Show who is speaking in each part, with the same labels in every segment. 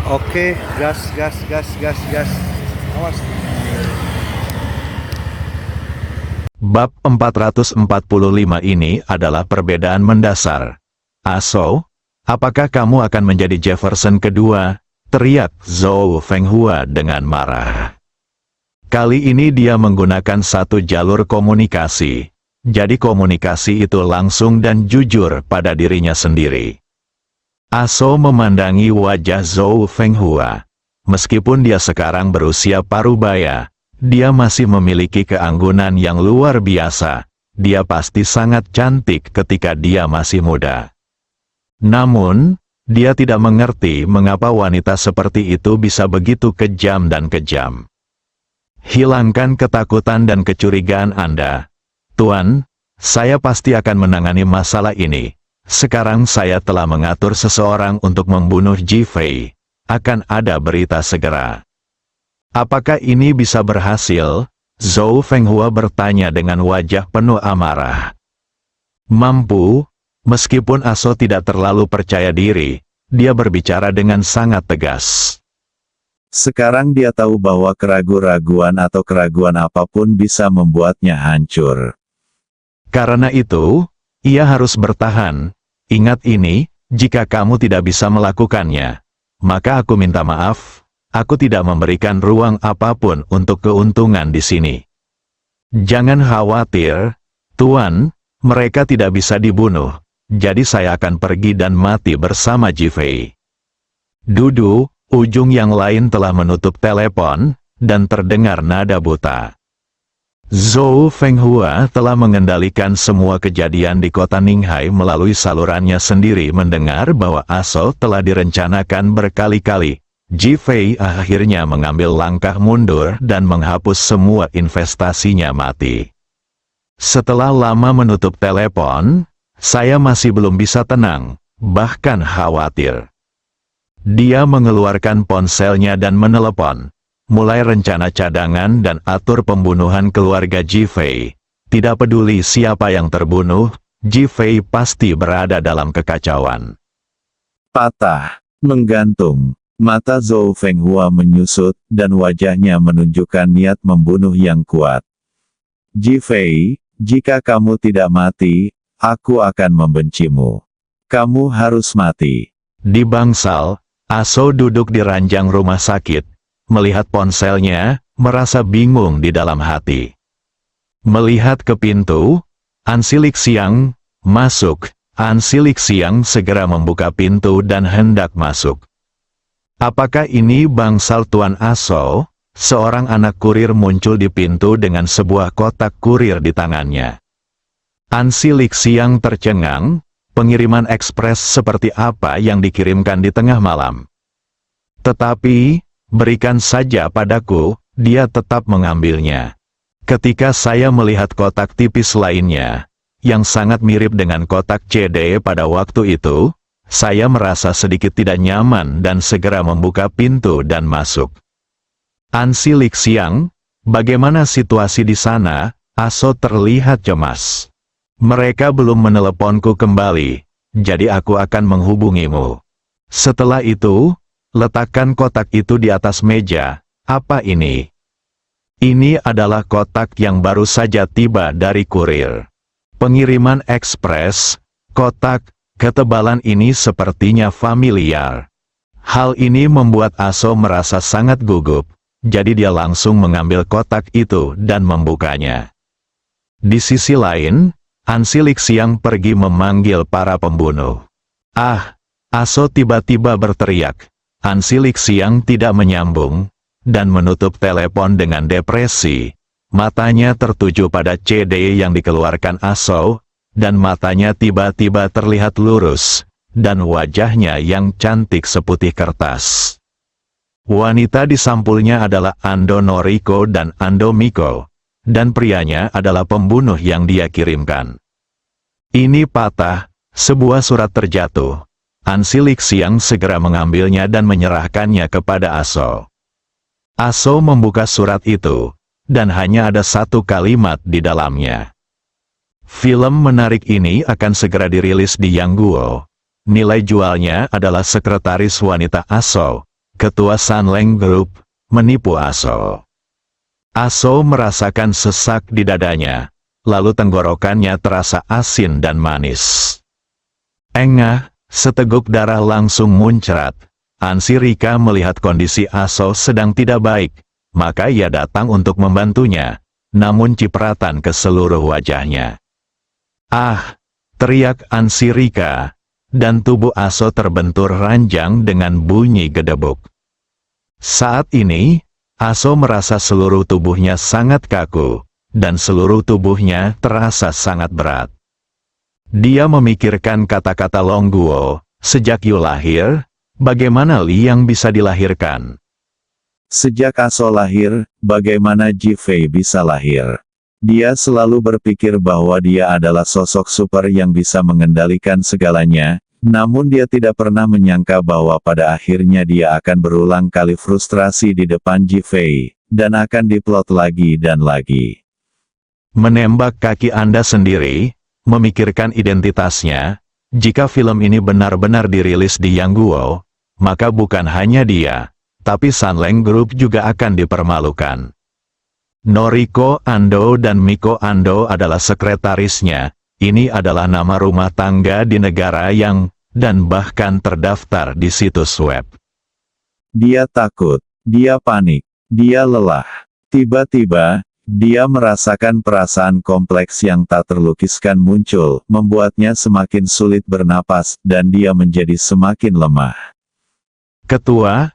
Speaker 1: Oke, gas, gas, gas, gas, gas. Awas.
Speaker 2: Bab 445 ini adalah perbedaan mendasar. Aso, apakah kamu akan menjadi Jefferson kedua? Teriak Zhou Fenghua dengan marah. Kali ini dia menggunakan satu jalur komunikasi. Jadi komunikasi itu langsung dan jujur pada dirinya sendiri. Aso memandangi wajah Zhou Fenghua. Meskipun dia sekarang berusia parubaya, dia masih memiliki keanggunan yang luar biasa. Dia pasti sangat cantik ketika dia masih muda. Namun, dia tidak mengerti mengapa wanita seperti itu bisa begitu kejam dan kejam. Hilangkan ketakutan dan kecurigaan Anda. Tuan, saya pasti akan menangani masalah ini. Sekarang saya telah mengatur seseorang untuk membunuh Ji Fei. Akan ada berita segera. Apakah ini bisa berhasil? Zhou Fenghua bertanya dengan wajah penuh amarah. Mampu, meskipun Aso tidak terlalu percaya diri, dia berbicara dengan sangat tegas.
Speaker 3: Sekarang dia tahu bahwa keraguan-raguan atau keraguan apapun bisa membuatnya hancur.
Speaker 2: Karena itu, ia harus bertahan. Ingat ini, jika kamu tidak bisa melakukannya, maka aku minta maaf, aku tidak memberikan ruang apapun untuk keuntungan di sini. Jangan khawatir, Tuan, mereka tidak bisa dibunuh, jadi saya akan pergi dan mati bersama Ji Fei. Dudu, ujung yang lain telah menutup telepon, dan terdengar nada buta. Zhou Fenghua telah mengendalikan semua kejadian di kota Ninghai melalui salurannya sendiri mendengar bahwa Aso telah direncanakan berkali-kali. Ji Fei akhirnya mengambil langkah mundur dan menghapus semua investasinya mati. Setelah lama menutup telepon, saya masih belum bisa tenang, bahkan khawatir. Dia mengeluarkan ponselnya dan menelepon. Mulai rencana cadangan dan atur pembunuhan keluarga Ji Fei. Tidak peduli siapa yang terbunuh, Ji Fei pasti berada dalam kekacauan.
Speaker 3: Patah, menggantung. Mata Zhou Fenghua menyusut, dan wajahnya menunjukkan niat membunuh yang kuat. Ji Fei, jika kamu tidak mati, aku akan membencimu. Kamu harus mati.
Speaker 2: Di bangsal, Aso duduk di ranjang rumah sakit. Melihat ponselnya, merasa bingung di dalam hati. Melihat ke pintu, Ansilik Siang masuk. Ansilik Siang segera membuka pintu dan hendak masuk. Apakah ini bangsal Tuan Aso? Seorang anak kurir muncul di pintu dengan sebuah kotak kurir di tangannya. Ansilik Siang tercengang, pengiriman ekspres seperti apa yang dikirimkan di tengah malam. Tetapi, berikan saja padaku, dia tetap mengambilnya. Ketika saya melihat kotak tipis lainnya, yang sangat mirip dengan kotak CD pada waktu itu, saya merasa sedikit tidak nyaman dan segera membuka pintu dan masuk. Ansilik Siang, bagaimana situasi di sana? Aso terlihat cemas. Mereka belum meneleponku kembali, jadi aku akan menghubungimu. Setelah itu, letakkan kotak itu di atas meja. Apa ini? Ini adalah kotak yang baru saja tiba dari kurir. Pengiriman ekspres, kotak, ketebalan ini sepertinya familiar. Hal ini membuat Aso merasa sangat gugup, jadi dia langsung mengambil kotak itu dan membukanya. Di sisi lain, Ansilik Siang pergi memanggil para pembunuh. Ah! Aso tiba-tiba berteriak. Ansilik Siang tidak menyambung, dan menutup telepon dengan depresi. Matanya tertuju pada CD yang dikeluarkan Aso, dan matanya tiba-tiba terlihat lurus, dan wajahnya yang cantik seputih kertas. Wanita di sampulnya adalah Ando Noriko dan Ando Miko, dan prianya adalah pembunuh yang dia kirimkan. Ini patah, sebuah surat terjatuh. Ansilik Siang segera mengambilnya dan menyerahkannya kepada Aso. Aso membuka surat itu, dan hanya ada satu kalimat di dalamnya. Film menarik ini akan segera dirilis di Yangguo. Nilai jualnya adalah sekretaris wanita Aso, ketua Sunleng Group, menipu Aso. Aso merasakan sesak di dadanya, lalu tenggorokannya terasa asin dan manis. Engah, seteguk darah langsung muncrat. Ansirika melihat kondisi Aso sedang tidak baik, maka ia datang untuk membantunya, namun cipratan ke seluruh wajahnya. "Ah!" teriak Ansirika, dan tubuh Aso terbentur ranjang dengan bunyi gedebuk. Saat ini, Aso merasa seluruh tubuhnya sangat kaku, dan seluruh tubuhnya terasa sangat berat. Dia memikirkan kata-kata Longguo, "Sejak Yu lahir, bagaimana Liang bisa dilahirkan?"
Speaker 3: Sejak Aso lahir, bagaimana Ji Fei bisa lahir? Dia selalu berpikir bahwa dia adalah sosok super yang bisa mengendalikan segalanya, namun dia tidak pernah menyangka bahwa pada akhirnya dia akan berulang kali frustrasi di depan Ji Fei, dan akan diplot lagi dan lagi.
Speaker 2: Menembak kaki Anda sendiri, memikirkan identitasnya. Jika film ini benar-benar dirilis di Yangguo, maka bukan hanya dia, tapi Sunleng Group juga akan dipermalukan. Noriko Ando dan Miko Ando adalah sekretarisnya. Ini adalah nama rumah tangga di negara yang, dan bahkan terdaftar di situs web.
Speaker 3: Dia takut, dia panik, dia lelah. Tiba-tiba, dia merasakan perasaan kompleks yang tak terlukiskan muncul, membuatnya semakin sulit bernapas, dan dia menjadi semakin lemah.
Speaker 2: "Ketua,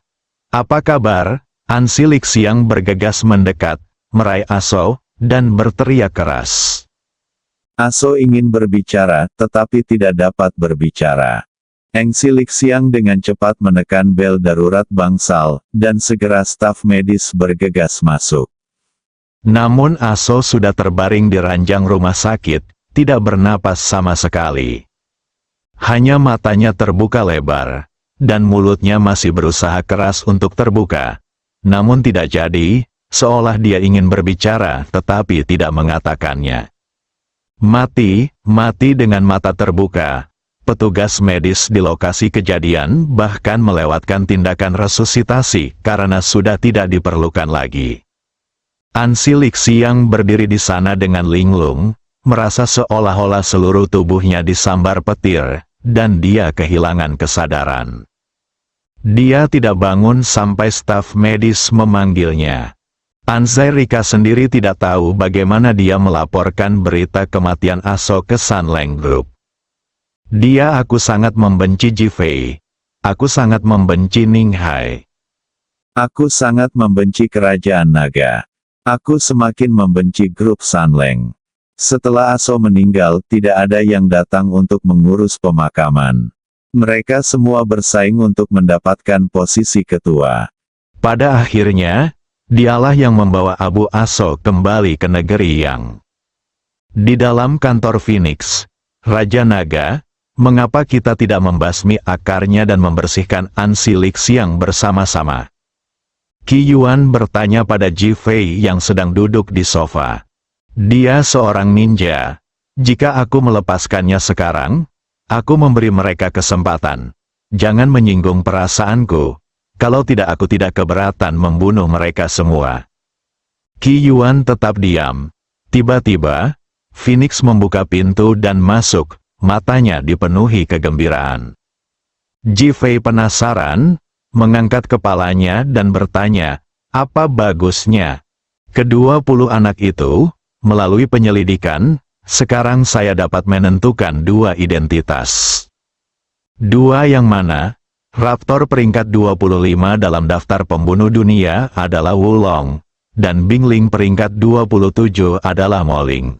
Speaker 2: apa kabar?" Ansilik Siang bergegas mendekat, meraih Aso, dan berteriak keras.
Speaker 3: Aso ingin berbicara, tetapi tidak dapat berbicara. Eng Silik Siang dengan cepat menekan bel darurat bangsal, dan segera staf medis bergegas masuk.
Speaker 2: Namun Aso sudah terbaring di ranjang rumah sakit, tidak bernapas sama sekali. Hanya matanya terbuka lebar, dan mulutnya masih berusaha keras untuk terbuka. Namun tidak jadi, seolah dia ingin berbicara tetapi tidak mengatakannya. Mati dengan mata terbuka. Petugas medis di lokasi kejadian bahkan melewatkan tindakan resusitasi karena sudah tidak diperlukan lagi. Ansilik Siang berdiri di sana dengan linglung, merasa seolah-olah seluruh tubuhnya disambar petir, dan dia kehilangan kesadaran. Dia tidak bangun sampai staf medis memanggilnya. Ansirika sendiri tidak tahu bagaimana dia melaporkan berita kematian Aso ke Sunleng Group. "Aku sangat membenci Ji Fei. Aku sangat membenci Ning Hai.
Speaker 3: Aku sangat membenci kerajaan naga. Aku semakin membenci grup Sunleng. Setelah Aso meninggal, tidak ada yang datang untuk mengurus pemakaman. Mereka semua bersaing untuk mendapatkan posisi ketua.
Speaker 2: Pada akhirnya, dialah yang membawa Abu Aso kembali ke negeri Yang." Di dalam kantor Phoenix, Raja Naga, "Mengapa kita tidak membasmi akarnya dan membersihkan Ansilik Siang bersama-sama?" Qi Yuan bertanya pada Ji Fei yang sedang duduk di sofa. "Dia seorang ninja. Jika aku melepaskannya sekarang, aku memberi mereka kesempatan. Jangan menyinggung perasaanku. Kalau tidak, aku tidak keberatan membunuh mereka semua." Qi Yuan tetap diam. Tiba-tiba, Phoenix membuka pintu dan masuk, matanya dipenuhi kegembiraan. Ji Fei penasaran, mengangkat kepalanya dan bertanya, "Apa bagusnya?" "Kedua-20 anak itu, melalui penyelidikan, sekarang saya dapat menentukan 2 identitas." "Dua yang mana?" "Raptor peringkat 25 dalam daftar pembunuh dunia adalah Wulong, dan Bingling peringkat 27 adalah Moling."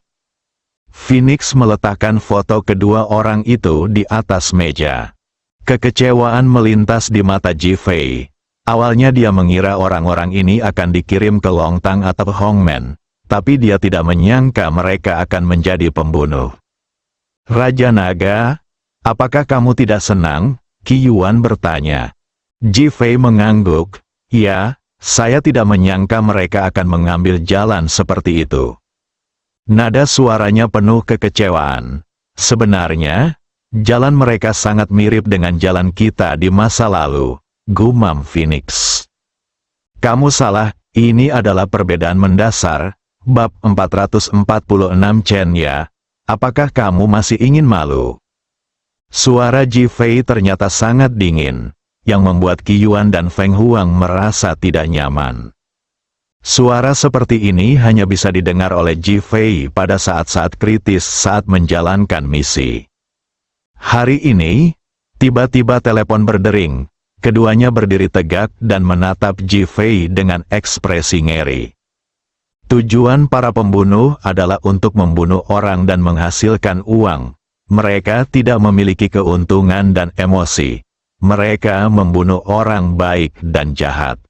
Speaker 2: Phoenix meletakkan foto kedua orang itu di atas meja. Kekecewaan melintas di mata Ji Fei. Awalnya dia mengira orang-orang ini akan dikirim ke Longtang atau Hongmen, tapi dia tidak menyangka mereka akan menjadi pembunuh. "Raja Naga, apakah kamu tidak senang?" Qi Yuan bertanya. Ji Fei mengangguk, "Ya, saya tidak menyangka mereka akan mengambil jalan seperti itu." Nada suaranya penuh kekecewaan. "Sebenarnya, jalan mereka sangat mirip dengan jalan kita di masa lalu. gumam Phoenix. Kamu salah, ini adalah perbedaan mendasar. Bab 446 Chen ya. Apakah kamu masih ingin malu? Suara Ji Fei ternyata sangat dingin, yang membuat Qi Yuan dan Feng Huang merasa tidak nyaman. Suara seperti ini hanya bisa didengar oleh Ji Fei pada saat-saat kritis saat menjalankan misi. Hari ini, tiba-tiba telepon berdering, keduanya berdiri tegak dan menatap Ji Fei dengan ekspresi ngeri. Tujuan para pembunuh adalah untuk membunuh orang dan menghasilkan uang. Mereka tidak memiliki keuntungan dan emosi. Mereka membunuh orang baik dan jahat.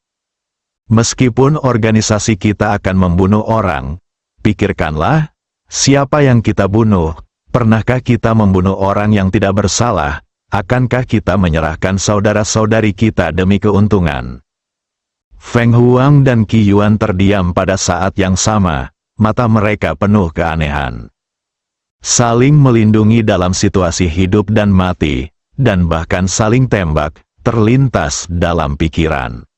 Speaker 2: Meskipun organisasi kita akan membunuh orang, pikirkanlah, siapa yang kita bunuh? Pernahkah kita membunuh orang yang tidak bersalah? Akankah kita menyerahkan saudara-saudari kita demi keuntungan? Feng Huang dan Qi Yuan terdiam pada saat yang sama, mata mereka penuh keanehan. Saling melindungi dalam situasi hidup dan mati, dan bahkan saling tembak, terlintas dalam pikiran.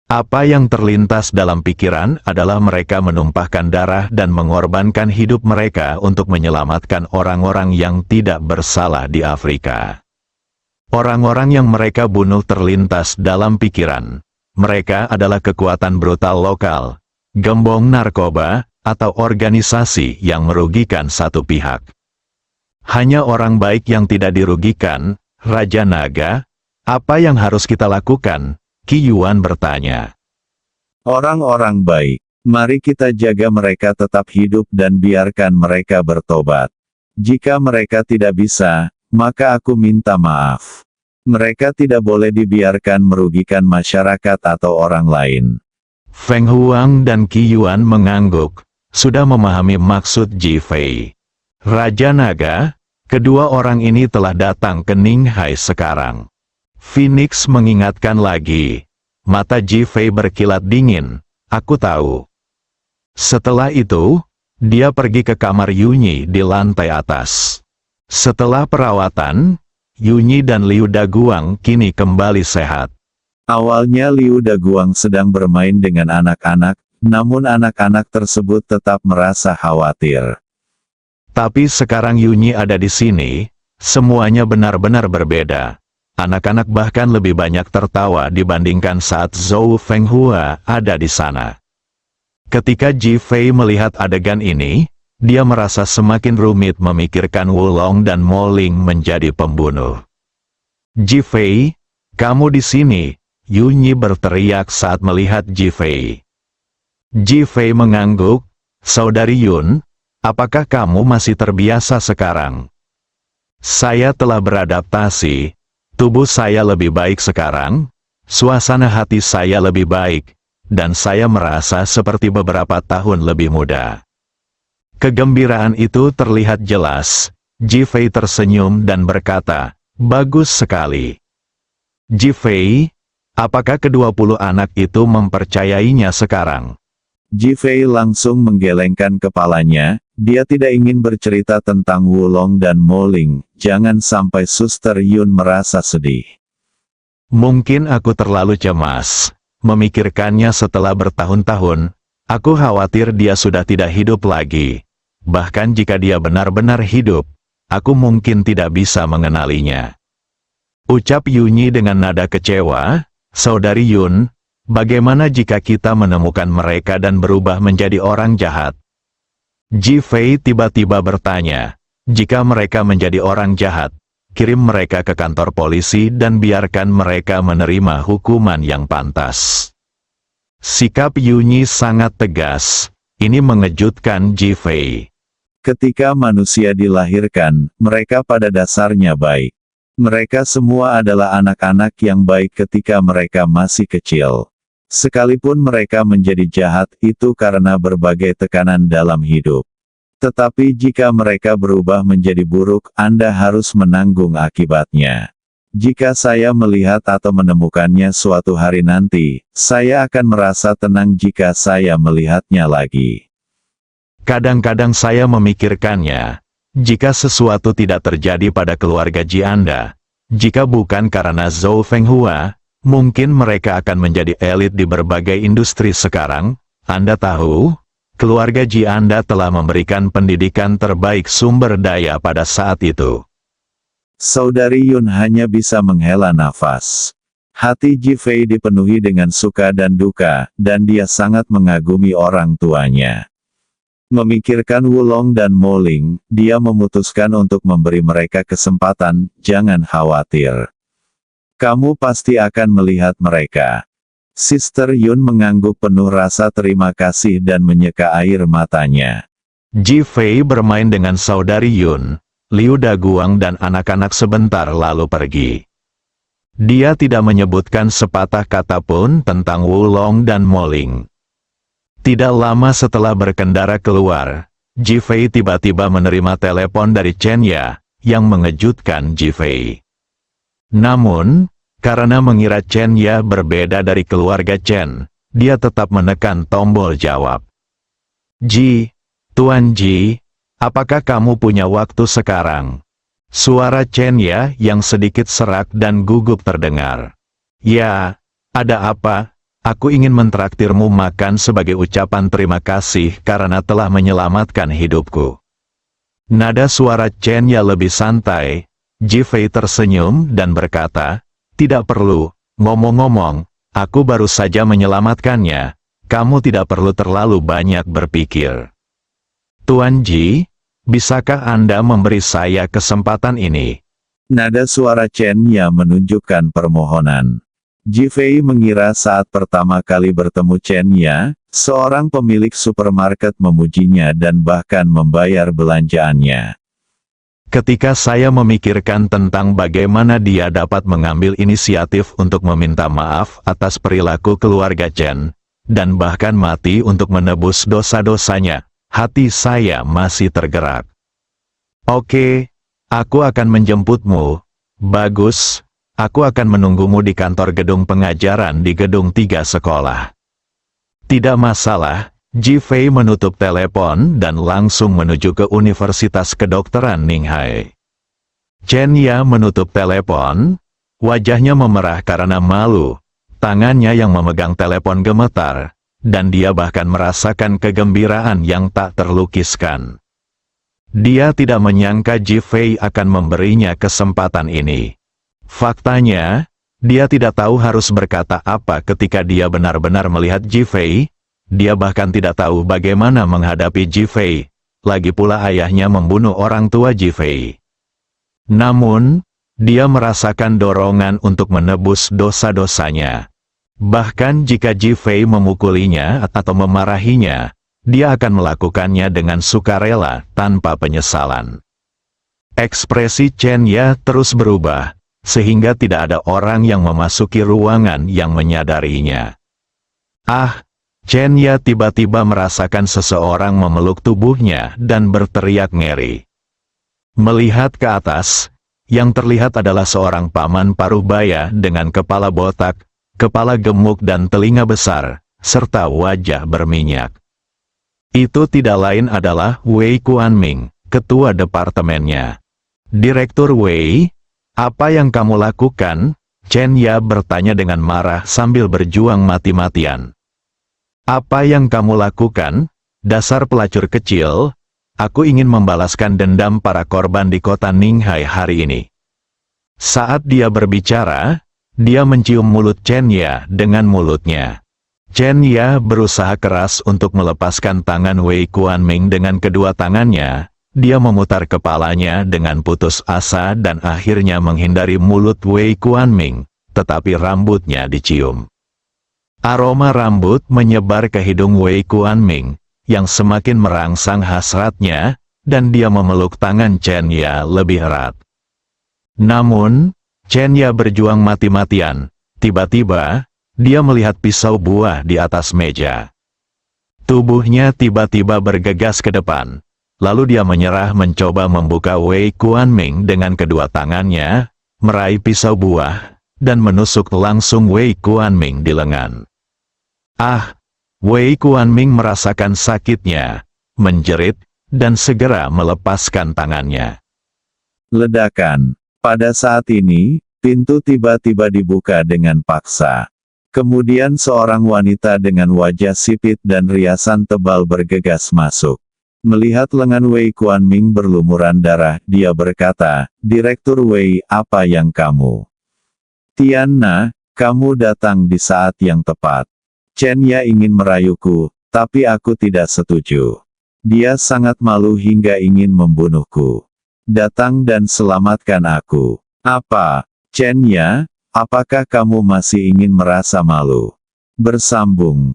Speaker 2: Apa yang terlintas dalam pikiran adalah mereka menumpahkan darah dan mengorbankan hidup mereka untuk menyelamatkan orang-orang yang tidak bersalah di Afrika. Orang-orang yang mereka bunuh terlintas dalam pikiran. Mereka adalah kekuatan brutal lokal, gembong narkoba, atau organisasi yang merugikan satu pihak. Hanya orang baik yang tidak dirugikan. Raja Naga, apa yang harus kita lakukan? Qi Yuan bertanya.
Speaker 3: Orang-orang baik, mari kita jaga mereka tetap hidup dan biarkan mereka bertobat. Jika mereka tidak bisa, maka aku minta maaf. Mereka tidak boleh dibiarkan merugikan masyarakat atau orang lain.
Speaker 2: Feng Huang dan Qi Yuan mengangguk, sudah memahami maksud Ji Fei. Raja Naga, kedua orang ini telah datang ke Ninghai sekarang. Phoenix mengingatkan lagi. Mata Ji Fei berkilat dingin. Aku tahu. Setelah itu, dia pergi ke kamar Yunyi di lantai atas. Setelah perawatan, Yunyi dan Liu Daguang kini kembali sehat.
Speaker 3: Awalnya Liu Daguang sedang bermain dengan anak-anak, namun anak-anak tersebut tetap merasa khawatir.
Speaker 2: Tapi sekarang Yunyi ada di sini, semuanya benar-benar berbeda. Anak-anak bahkan lebih banyak tertawa dibandingkan saat Zhou Fenghua ada di sana. Ketika Ji Fei melihat adegan ini, dia merasa semakin rumit memikirkan Wulong dan Moling menjadi pembunuh. Ji Fei, kamu di sini, Yunyi berteriak saat melihat Ji Fei. Ji Fei mengangguk, Saudari Yun, apakah kamu masih terbiasa sekarang? Saya telah beradaptasi. Tubuh saya lebih baik sekarang, suasana hati saya lebih baik, dan saya merasa seperti beberapa tahun lebih muda. Kegembiraan itu terlihat jelas. Ji Fei tersenyum dan berkata, bagus sekali. Ji Fei, apakah ke-20 anak itu mempercayainya sekarang?
Speaker 3: Ji Fei langsung menggelengkan kepalanya. Dia tidak ingin bercerita tentang Wulong dan Moling, jangan sampai Suster Yun merasa sedih.
Speaker 2: Mungkin aku terlalu cemas, memikirkannya setelah bertahun-tahun, aku khawatir dia sudah tidak hidup lagi. Bahkan jika dia benar-benar hidup, aku mungkin tidak bisa mengenalinya. Ucap Yunyi dengan nada kecewa, Saudari Yun, bagaimana jika kita menemukan mereka dan berubah menjadi orang jahat? Ji Fei tiba-tiba bertanya, jika mereka menjadi orang jahat, kirim mereka ke kantor polisi dan biarkan mereka menerima hukuman yang pantas. Sikap Yunyi sangat tegas, ini mengejutkan Ji Fei.
Speaker 3: Ketika manusia dilahirkan, mereka pada dasarnya baik. Mereka semua adalah anak-anak yang baik ketika mereka masih kecil. Sekalipun mereka menjadi jahat, itu karena berbagai tekanan dalam hidup. Tetapi jika mereka berubah menjadi buruk, Anda harus menanggung akibatnya. Jika saya melihat atau menemukannya suatu hari nanti, saya akan merasa tenang jika saya melihatnya lagi.
Speaker 2: Kadang-kadang saya memikirkannya, jika sesuatu tidak terjadi pada keluarga Ji Anda, jika bukan karena Zhou Fenghua, Mungkin mereka akan menjadi elit di berbagai industri sekarang. Anda tahu, keluarga Ji Anda telah memberikan pendidikan terbaik sumber daya pada saat itu.
Speaker 3: Saudari Yun hanya bisa menghela nafas. Hati Ji Fei dipenuhi dengan suka dan duka, dan dia sangat mengagumi orang tuanya. Memikirkan Wulong dan Moling, dia memutuskan untuk memberi mereka kesempatan. Jangan khawatir. Kamu pasti akan melihat mereka. Sister Yun mengangguk penuh rasa terima kasih dan menyeka air matanya.
Speaker 2: Ji Fei bermain dengan saudari Yun, Liu Daguang dan anak-anak sebentar lalu pergi. Dia tidak menyebutkan sepatah kata pun tentang Wulong dan Moling. Tidak lama setelah berkendara keluar, Ji Fei tiba-tiba menerima telepon dari Chen Ya, yang mengejutkan Ji Fei. Namun, karena mengira Chen Ya berbeda dari keluarga Chen, dia tetap menekan tombol jawab. Ji, Tuan Ji, apakah kamu punya waktu sekarang? Suara Chen Ya yang sedikit serak dan gugup terdengar. Ya, ada apa? Aku ingin mentraktirmu makan sebagai ucapan terima kasih karena telah menyelamatkan hidupku. Nada suara Chen Ya lebih santai. Ji Fei tersenyum dan berkata, tidak perlu, ngomong-ngomong, aku baru saja menyelamatkannya, kamu tidak perlu terlalu banyak berpikir. Tuan Ji, bisakah Anda memberi saya kesempatan ini?
Speaker 3: Nada suara Chen Ya menunjukkan permohonan. Ji Fei mengira saat pertama kali bertemu Chen Ya, seorang pemilik supermarket memujinya dan bahkan membayar belanjaannya.
Speaker 2: Ketika saya memikirkan tentang bagaimana dia dapat mengambil inisiatif untuk meminta maaf atas perilaku keluarga Chen, dan bahkan mati untuk menebus dosa-dosanya, hati saya masih tergerak. Oke, aku akan menjemputmu. Bagus, aku akan menunggumu di kantor gedung pengajaran di gedung 3 sekolah. Tidak masalah. Ji Fei menutup telepon dan langsung menuju ke Universitas Kedokteran Ninghai. Chen Ya menutup telepon, wajahnya memerah karena malu, tangannya yang memegang telepon gemetar, dan dia bahkan merasakan kegembiraan yang tak terlukiskan. Dia tidak menyangka Ji Fei akan memberinya kesempatan ini. Faktanya, dia tidak tahu harus berkata apa ketika dia benar-benar melihat Ji Fei. Dia bahkan tidak tahu bagaimana menghadapi Ji Fei, lagi pula ayahnya membunuh orang tua Ji Fei. Namun, dia merasakan dorongan untuk menebus dosa-dosanya. Bahkan jika Ji Fei memukulinya atau memarahinya, dia akan melakukannya dengan sukarela tanpa penyesalan. Ekspresi Chen Ya terus berubah, sehingga tidak ada orang yang memasuki ruangan yang menyadarinya. Ah! Chen Ya tiba-tiba merasakan seseorang memeluk tubuhnya dan berteriak ngeri. Melihat ke atas, yang terlihat adalah seorang paman paruh-baya dengan kepala botak, kepala gemuk dan telinga besar, serta wajah berminyak. Itu tidak lain adalah Wei Kuanming, ketua departemennya. Direktur Wei, apa yang kamu lakukan? Chen Ya bertanya dengan marah sambil berjuang mati-matian. Apa yang kamu lakukan, dasar pelacur kecil? Aku ingin membalaskan dendam para korban di kota Ninghai hari ini. Saat dia berbicara, dia mencium mulut Chen Ya dengan mulutnya. Chen Ya berusaha keras untuk melepaskan tangan Wei Kuanming dengan kedua tangannya. Dia memutar kepalanya dengan putus asa dan akhirnya menghindari mulut Wei Kuanming, tetapi rambutnya dicium. Aroma rambut menyebar ke hidung Wei Kuanming, yang semakin merangsang hasratnya, dan dia memeluk tangan Chen Ya lebih erat. Namun, Chen Ya berjuang mati-matian. Tiba-tiba, dia melihat pisau buah di atas meja. Tubuhnya tiba-tiba bergegas ke depan. Lalu dia menyerah mencoba membuka Wei Kuanming dengan kedua tangannya, meraih pisau buah, dan menusuk langsung Wei Kuanming di lengan. Ah! Wei Kuanming merasakan sakitnya, menjerit, dan segera melepaskan tangannya.
Speaker 3: Ledakan. Pada saat ini, Pintu tiba-tiba dibuka dengan paksa. Kemudian seorang wanita dengan wajah sipit dan riasan tebal bergegas masuk. Melihat lengan Wei Kuanming berlumuran darah, dia berkata, "Direktur Wei, apa yang kamu?" "Tianna, kamu datang di saat yang tepat. Chen Ya ingin merayuku, tapi aku tidak setuju. Dia sangat malu hingga ingin membunuhku. Datang dan selamatkan aku." "Apa, Chen Ya? Apakah kamu masih ingin merasa malu?" Bersambung,